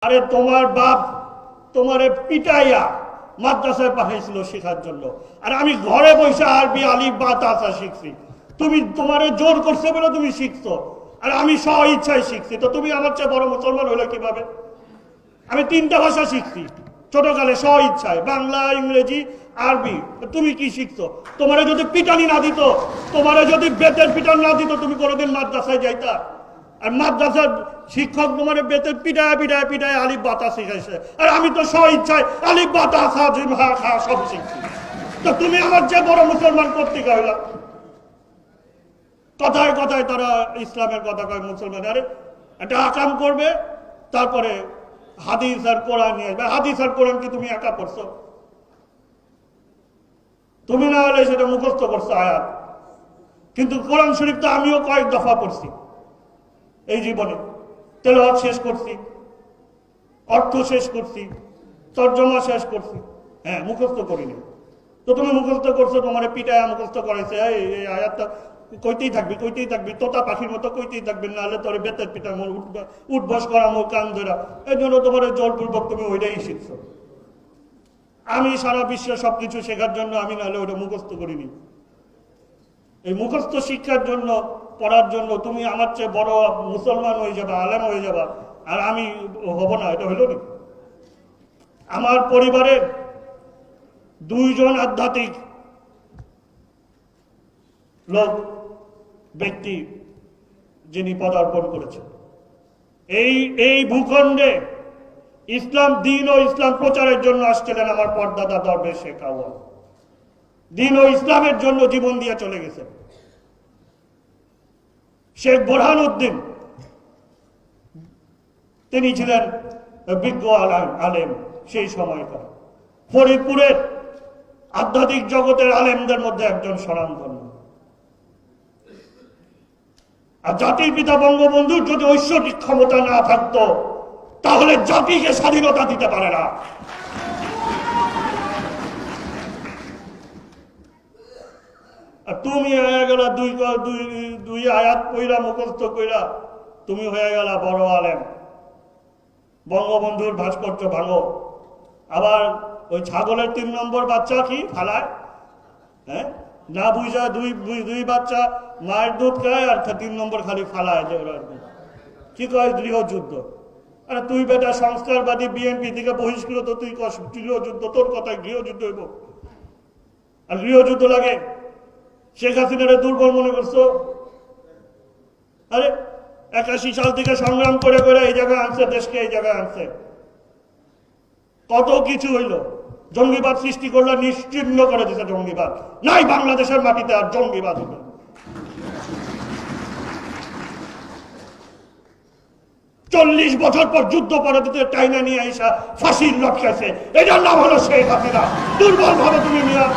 আরে তোমার বাপ তোমারে পিটাইয়া মাদ্রাসায় পাঠাইছিল শেখার জন্য, আর আমি ঘরে বসে আরবি আলিফ বা তাসা শিখছি। তুমি তোমারে জোর করছে বলে তুমি শিখছো, আর আমি স্ব ইচ্ছায় শিখছি। তো তুমি আমার চেয়ে বড় মুসলমান হলে কিভাবে? আমি 3টা ভাষা শিখছি ছোটকালে স্ব ইচ্ছায়, বাংলা, ইংরেজি, আরবি। তুমি কি শিখছো? তোমারে যদি পিটানি না দিত, তোমারে যদি বেতের পিটান না দিত, তুমি কোনোদিন মাদ্রাসায় যাইতা? আর মাদ্রাসার শিক্ষক তোমার বেতের পিটায় পিটায় পিটায় আলিফ বাতা শিখাইছে, আর আমি তো স্ব ইচ্ছায় আলিফ বাতা সব শিখছি। তো তুমি আমার চেয়ে বড় মুসলমান পত্রিকা হইলা। কথায় কথায় তারা ইসলামের কথা কয় মুসলমান। আরে একটা আকাম করবে, তারপরে হাদিস আর কোরআন নিয়ে আসবে। হাদিস আর কোরআন কি তুমি একা পড়ছো? তুমি না হলে সেটা মুখস্থ করছো আয়াত, কিন্তু কোরআন শরীফ তো আমিও কয়েক দফা পড়ছি এই জীবনে। তেলাওয়াত শেষ করছি, অর্থ শেষ করছি, তর্জমা শেষ করছি, হ্যাঁ মুখস্থ করিনি। তো তুমি মুখস্থ করছো, তোমার পিটায় মুখস্থ করাইছে। এই আয়াতটা কইতেই থাকবি, কইতেই থাকবি, তোতা পাখির মতো কইতেই থাকবি, নাহলে তোর বেতের পিঠা মোর উঠবস করা মোর কান ধরা। এই জন্য তোমার জোরপূর্বক তুমি ওইটাই শিখছো। আমি সারা বিশ্বে সবকিছু শেখার জন্য আমি নাহলে ওটা মুখস্থ করিনি। এই মুখস্থ শিক্ষার জন্য, পড়ার জন্য তুমি আমার চেয়ে বড় মুসলমান হয়ে যাবা, আলেম হয়ে যাবা, আর আমি হব না, এটা হইল না। আমার পরিবারের 2 জন আধ্যাত্মিক লোক, ব্যক্তি যিনি পদার্পণ করেছেন এই ভূখণ্ডে, ইসলাম দিন ও ইসলাম প্রচারের জন্য আসছিলেন আমার পরদাদা দরবেশ শেখ আউয়াল। দিন ও ইসলামের জন্য জীবন দিয়ে চলে গেছেন। শেখ বোরহানউদ্দিন, তিনি ছিলেন বিজ্ঞ আলেম সেই সময়কার। ফরিদপুরের আধ্যাত্মিক জগতের আলেমদের মধ্যে একজন স্বনামধন্য। আর জাতির পিতা বঙ্গবন্ধুর যদি ঐশ্বরিক ক্ষমতা না থাকতো, তাহলে জাতিকে স্বাধীনতা দিতে পারে না। আর তুমি হয়ে গেল দুই আয়াত কইরা মুখস্থ কইরা তুমি হয়ে গেল বড় আলেম। বঙ্গবন্ধুর ভাস্কর্য ভাঙো, আবার ওই ছাগলের 3 নম্বর বাচ্চা কি ফালায়, হ্যাঁ না বুঝা দুই বাচ্চা মায়ের দুধ খায়, আর 3 নম্বর খালি ফালায়। কি কয় গৃহযুদ্ধ। আরে তুই বেটা সংস্কারবাদী, বিএনপি থেকে বহিষ্কৃত, তুই গৃহযুদ্ধ, তোর কথায় গৃহযুদ্ধ হইব? আর গৃহযুদ্ধ লাগে? শেখ হাসিনারে দুর্বল মনে করছো? আরে 81 সাল থেকে সংগ্রাম করে করে এই জায়গায় আনছে, দেশকে এই জায়গায় আনছে। কত কিছু হইল, জঙ্গিবাদ সৃষ্টি করলো, নিশ্চিহ্ন করে দিচ্ছে জঙ্গিবাদ। নাই বাংলাদেশের মাটিতে আর জঙ্গিবাদ হইল। 40 বছর পর যুদ্ধপরাধীতে টাইনা নিয়ে আইসা ফাঁসির লটকাইছে, এটার নাম হলো শেখ হাসিনা। দুর্বল ভাবে তুমি মিয়া।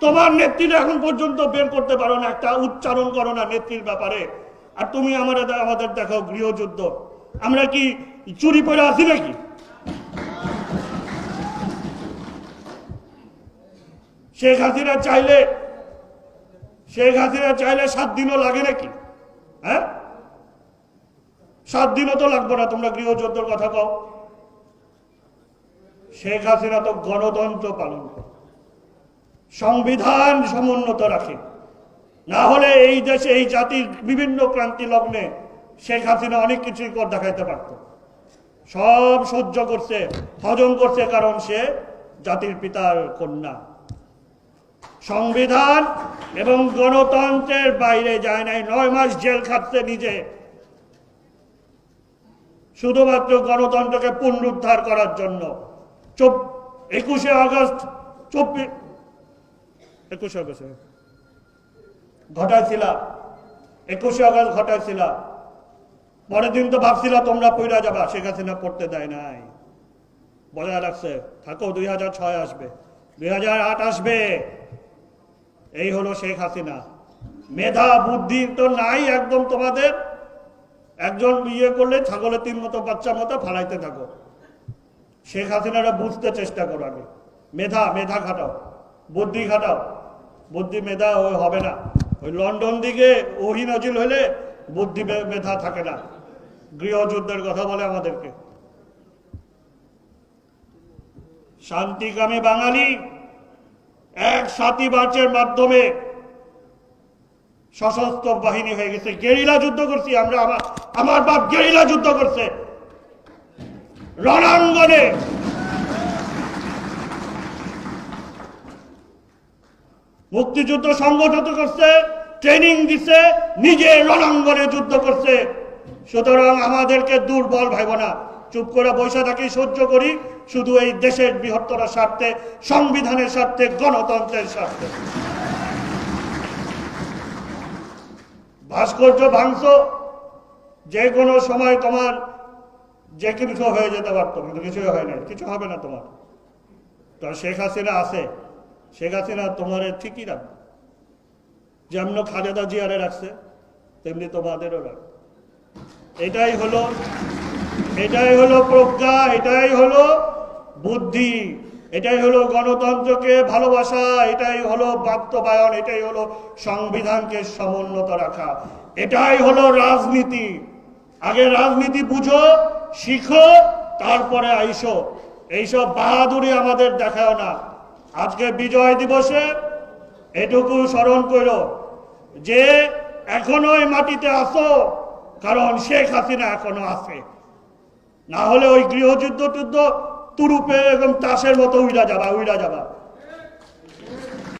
তোমার নেত্রীরা এখন পর্যন্ত বের করতে পারো না, একটা উচ্চারণ করো না নেত্রীর ব্যাপারে। আর তুমি আমাদের দেখাও গৃহযুদ্ধ। আমরা কি চুরি পরে আছি নাকি? শেখ হাসিনা চাইলে 7 দিনও লাগে নাকি? হ্যাঁ 7 দিনও তো লাগবে না, তোমরা গৃহযুদ্ধের কথা কও। শেখ হাসিনা তো গণতন্ত্র পালন করে, সংবিধান সমুন্নত রাখে। না হলে এই দেশে, এই জাতির বিভিন্ন ক্রান্তি লগ্নে শেখ হাসিনা অনেক কিছুই কর দেখাইতে পারত। সব সহ্য করছে, হজম করছে, কারণ সে জাতির পিতার কন্যা। সংবিধান এবং গণতন্ত্রের বাইরে যায় নাই। 9 মাস জেল খাটছে নিজে, শুধুমাত্র গণতন্ত্রকে পুনরুদ্ধার করার জন্য। 21শে আগস্ট ঘটাইছিল। পরের দিন তো ভাবছিল তোমরা পইরা যাবা, শেখ হাসিনা পড়তে দেয় নাই, বজায় রাখছে। থাকো, 2006 আসবে, 2008 আসবে। এই হলো শেখ হাসিনা। মেধা বুদ্ধি তো নাই একদম তোমাদের। একজন বিয়ে করলে ছাগলের 3 মতো বাচ্চা মতো ফালাইতে থাকো। শেখ হাসিনারা বুঝতে চেষ্টা করো আগে। মেধা খাটাও, বুদ্ধি খাটাও। বুদ্ধি মেধা হবে না। ওই লন্ডন দিকে ওহি নজিল হলে বুদ্ধি মেধা থাকে না, গৃহযুদ্ধের কথা বলে আমাদেরকে। শান্তিকামী বাঙালি এক 7ই মার্চের মাধ্যমে সশস্ত্র বাহিনী হয়ে গেছে, গেরিলা যুদ্ধ করছি আমরা। আমার বাপ গেরিলা যুদ্ধ করছে রণাঙ্গনে। মুক্তিযুদ্ধ সংগঠিত করছে, ট্রেনিং দিছে, নিজে রণাঙ্গনে যুদ্ধ করছে। সুতরাং আমাদেরকে দুর্বল ভাইব না, চুপ করে বসে থাকি, সহ্য করি, শুধু এই দেশের বৃহত্তর স্বার্থে, সংবিধানের স্বার্থে, গণতন্ত্রের স্বার্থে। ভাস্কর্য ভাঙছ, যে কোনো সময় তোমার যে কিছু হয়ে যেতে পারতো, কিন্তু কিছুই হয় নাই, কিছু হবে না তোমার। তো শেখ হাসিনা আছে, শেখ হাসিনা তোমার ঠিকই রাখবে, যেমন খালেদা জিয়ারে রাখছে তেমনি তোমাদেরও রাখবে। এটাই হলো প্রজ্ঞা, এটাই হলো বুদ্ধি, এটাই হলো গণতন্ত্রকে ভালোবাসা, এটাই হলো বাস্তবায়ন, এটাই হলো সংবিধানকে সমুন্নত রাখা, এটাই হলো রাজনীতি। আগে রাজনীতি বুঝো, শিখো, তারপরে আইসো। এইসব বাহাদুরি আমাদের দেখাও না। আজকে বিজয় দিবসে এটুকু স্মরণ করো যে এখনো এই মাটিতে আসো, কারণ শেখ হাসিনা এখনো আছে। না হলে ওই গৃহযুদ্ধ তুরুপে এবং তাসের মতো উইরা যাবা।